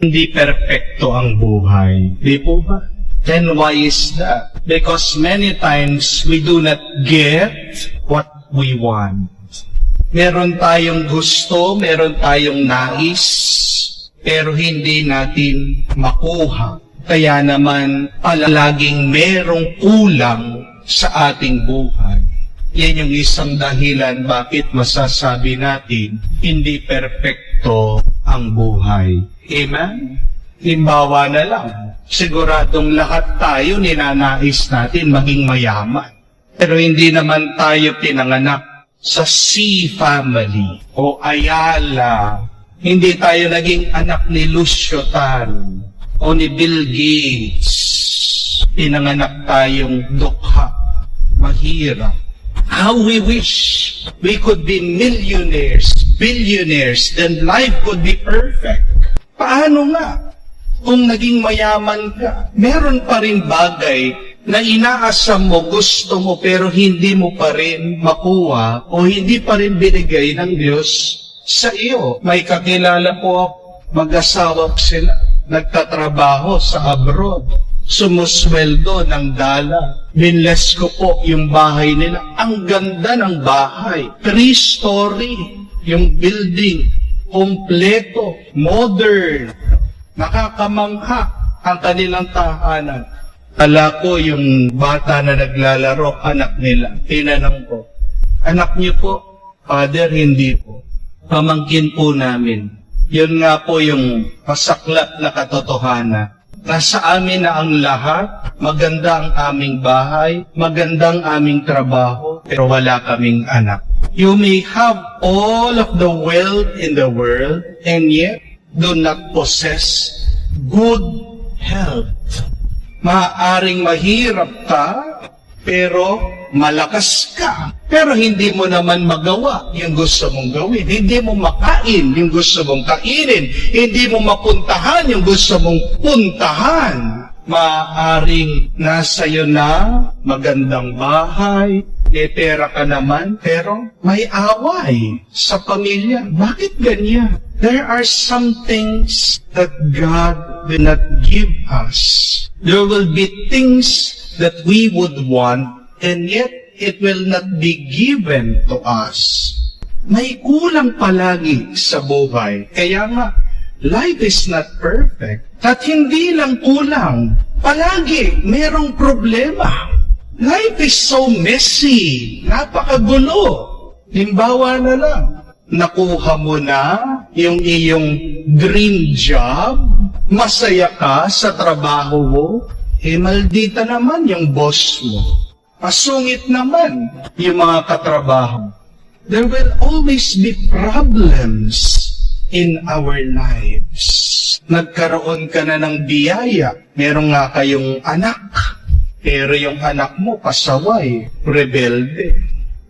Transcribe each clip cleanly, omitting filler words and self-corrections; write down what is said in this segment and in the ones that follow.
Hindi perpekto ang buhay. Di po ba? Then why is that? Because many times we do not get what we want. Meron tayong gusto, meron tayong nais, pero hindi natin makuha. Kaya naman, palaging merong kulang sa ating buhay. Yan yung isang dahilan bakit masasabi natin, hindi perpekto ang buhay. Amen? Limbawa na lang, siguradong lahat tayo ninanais natin maging mayaman. Pero hindi naman tayo pinanganak sa C family o Ayala. Hindi tayo naging anak ni Lucio Tan o ni Bill Gates. Pinanganak tayong dukha, mahirap. How we wish we could be millionaires, billionaires, then life could be perfect. Paano nga? Kung naging mayaman ka, meron pa rin bagay na inaasam mo, gusto mo, pero hindi mo pa rin makuha o hindi pa rin binigay ng Diyos sa iyo. May kakilala po, mag-asawa sila, nagtatrabaho sa abroad, sumusweldo ng dala. Binless ko po yung bahay nila. Ang ganda ng bahay. 3-story. Yung building. Kompleto. Modern. Nakakamangha ang kanilang tahanan. Ala ko yung bata na naglalaro, anak nila. Tinanong ko, anak niyo po? Father, hindi po. Pamangkin po namin. Yun nga po yung pasaklat na katotohanan. Nasa amin na ang lahat, maganda ang aming bahay, magandang aming trabaho, pero wala kaming anak. You may have all of the wealth in the world, and yet do not possess good health. Maaaring mahirap ka, pero malakas ka. Pero hindi mo naman magawa yung gusto mong gawin. Hindi mo makain yung gusto mong kainin. Hindi mo mapuntahan yung gusto mong puntahan. Maaaring nasa iyo na magandang bahay, may pera ka naman, pero may away sa pamilya. Bakit ganyan? There are some things that God will not give us. There will be things that we would want, and yet it will not be given to us. May kulang palagi sa buhay. Kaya nga, life is not perfect. At hindi lang kulang. Palagi, merong problema. Life is so messy. Napakagulo. Limbawa na lang. Nakuha mo na yung iyong dream job. Masaya ka sa trabaho mo. Maldita naman yung boss mo. Pasungit naman yung mga katrabaho. There will always be problems in our lives. Nagkaroon ka na ng biyaya. Meron nga kayong anak. Pero yung anak mo, pasaway, rebelde.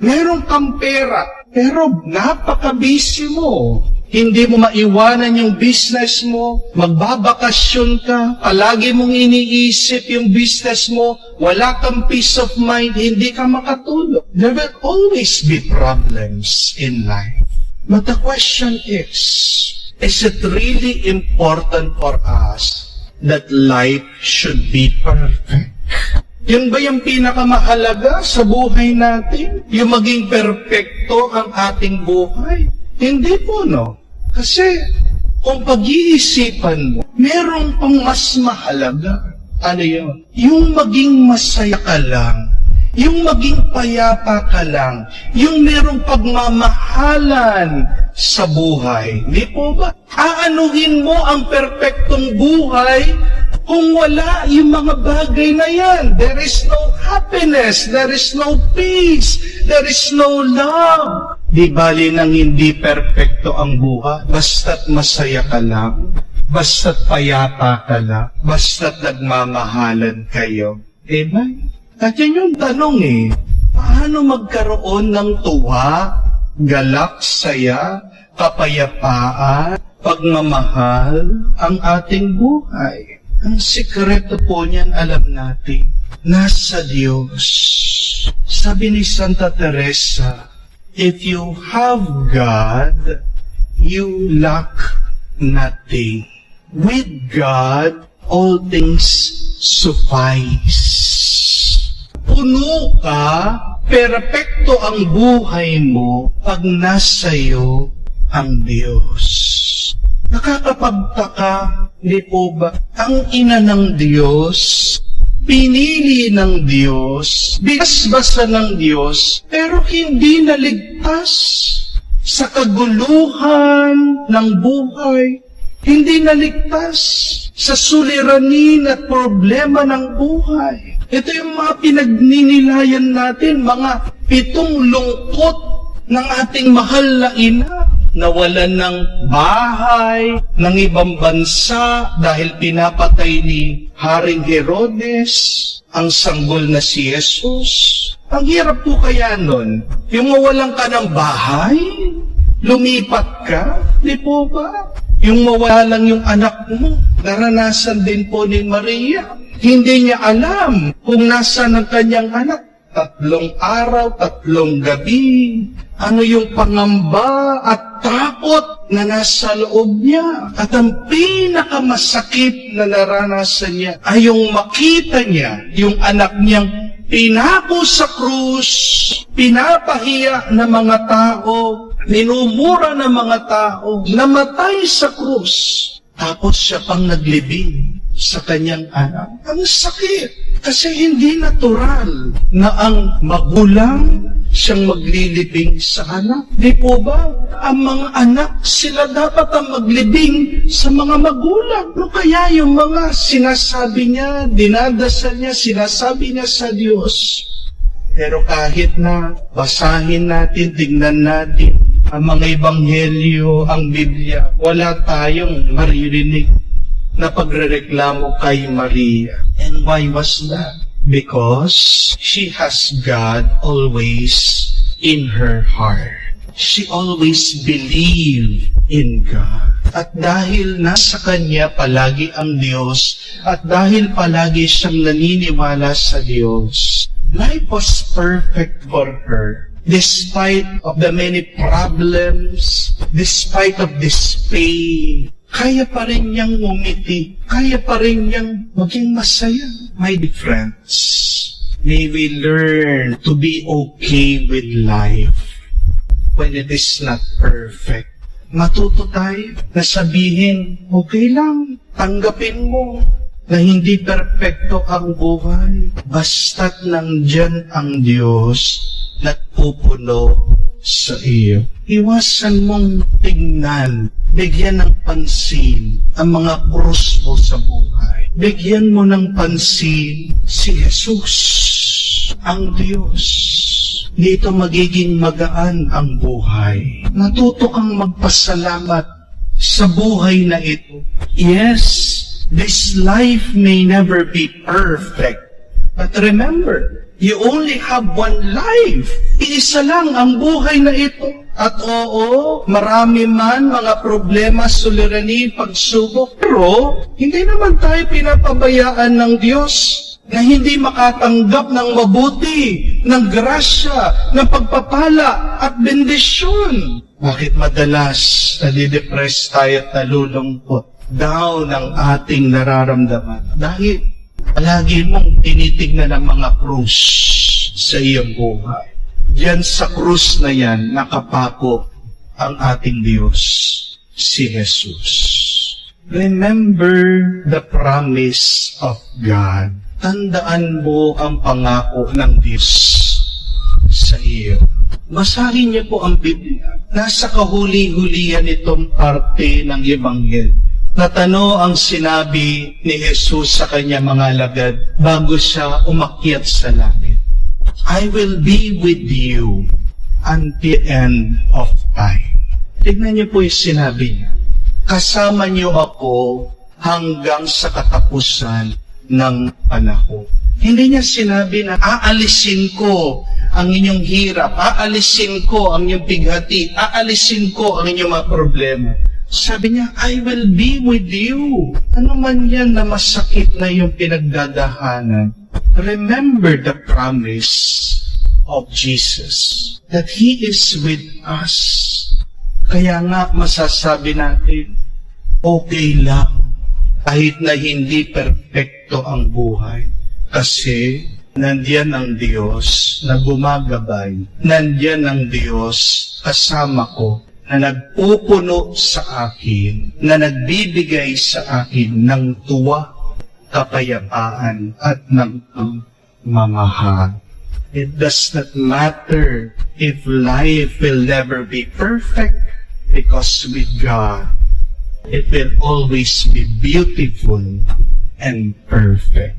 Meron kang pera, pero napaka-busy mo. Hindi mo maiwanan yung business mo, magbabakasyon ka, palagi mong iniisip yung business mo, wala kang peace of mind, hindi ka makatulog. There will always be problems in life. But the question is it really important for us that life should be perfect? Yun ba yung pinakamahalaga sa buhay natin? Yung maging perfecto ang ating buhay? Hindi po, no? Kasi, kung pag-iisipan mo, meron pang mas mahalaga. Ano yun? Yung maging masaya ka lang. Yung maging payapa ka lang. Yung merong pagmamahalan sa buhay. Hindi po ba? Aanuhin mo ang perpektong buhay kung wala yung mga bagay na yan. There is no happiness, there is no peace, there is no love. Di bali nang hindi perpekto ang buhay, basta't masaya ka lang, basta't payapa ka lang, basta't nagmamahalan kayo. Amen? At yan yung tanong paano magkaroon ng tuwa, galak, saya, kapayapaan, pagmamahal ang ating buhay? Ang sikreto po niyan, alam natin, nasa Diyos. Sabi ni Santa Teresa, if you have God, you lack nothing. with God, all things suffice. Puno ka, perpekto ang buhay mo pag nasa'yo ang Diyos. Nakakapagtaka, di po ba? Ang ina ng Diyos, pinili ng Diyos, binasbasa ng Diyos, pero hindi naligtas sa kaguluhan ng buhay. Hindi naligtas sa suliranin at problema ng buhay. Ito yung mga pinagninilayan natin, mga 7 lungkot ng ating mahal na ina. Nawalan ng bahay, ng ibang bansa dahil pinapatay ni Haring Herodes ang sanggol na si Jesus. Ang hirap po kaya nun, yung mawalan ka ng bahay, lumipat ka, di po ba? Yung mawala lang yung anak mo, naranasan din po ni Maria. Hindi niya alam kung nasaan ang kanyang anak. 3 araw, 3 gabi. Ano yung pangamba at takot na nasa loob niya. At ang pinakamasakit na naranasan niya ay yung makita niya, yung anak niyang pinako sa krus, pinapahiya ng mga tao, minumura ng mga tao, namatay sa krus. Tapos siya pang naglibing sa kanyang anak. Ang sakit. Kasi hindi natural na ang magulang siyang maglilibing sa anak. Di po ba? Ang mga anak, sila dapat ang maglibing sa mga magulang. No kaya yung mga sinasabi niya, dinadasal niya, sinasabi niya sa Diyos. Pero kahit na basahin natin, tingnan natin ang mga ebanghelyo, ang Biblia, wala tayong maririnig na pagrereklamo kay Maria. And why was that? Because she has God always in her heart. She always believed in God. At dahil nasa kanya palagi ang Diyos, at dahil palagi siyang naniniwala sa Diyos, life was perfect for her. Despite of the many problems, despite of this pain, kaya pa rin niyang ngumiti. Kaya pa rin niyang maging masaya. My dear friends, may we learn to be okay with life when it is not perfect. Matuto tayo na sabihin, okay lang, tanggapin mo na hindi perpekto ang buhay. Basta't nandyan ang Diyos na pupuno sa iyo. Iwasan mong tingnan, bigyan ng pansin ang mga krus mo sa buhay. Bigyan mo ng pansin si Jesus, ang Diyos. Dito magiging magaan ang buhay. Natuto kang magpasalamat sa buhay na ito. Yes, this life may never be perfect. But remember, you only have one life. Iisa lang ang buhay na ito. At oo, marami man mga problema, suliranin, pagsubok. Pero, hindi naman tayo pinapabayaan ng Diyos na hindi makatanggap ng mabuti, ng grasya, ng pagpapala at bendisyon. Bakit madalas nadidepress tayo at nalulungkot? Down ang ating nararamdaman. Dahil palagi mong tinitignan ang mga krus sa iyong buhay. Diyan sa krus na yan, nakapako ang ating Diyos, si Jesus. Remember the promise of God. Tandaan mo ang pangako ng Diyos sa iyo. Basahin niyo po ang Biblia. Nasa kahuli-hulihan itong parte ng Ebanghelyo. Natano ang sinabi ni Jesus sa kanya mga alagad bago siya umakyat sa langit. I will be with you until the end of time. Tignan niyo po yung sinabi niya. Kasama niyo ako hanggang sa katapusan ng panahon. Hindi niya sinabi na aalisin ko ang inyong hirap, aalisin ko ang inyong bighati, aalisin ko ang inyong mga problema. Sabi niya, I will be with you. Ano man yan na masakit na yung pinagdadahanan. Remember the promise of Jesus that He is with us. Kaya nga masasabi natin, okay lang. Kahit na hindi perpekto ang buhay. Kasi nandiyan ang Diyos na gumagabay. Nandiyan ang Diyos kasama ko na nagpupuno sa akin, na nagbibigay sa akin ng tuwa, kapayapaan at ng mamahal. It does not matter if life will never be perfect, because with God, it will always be beautiful and perfect.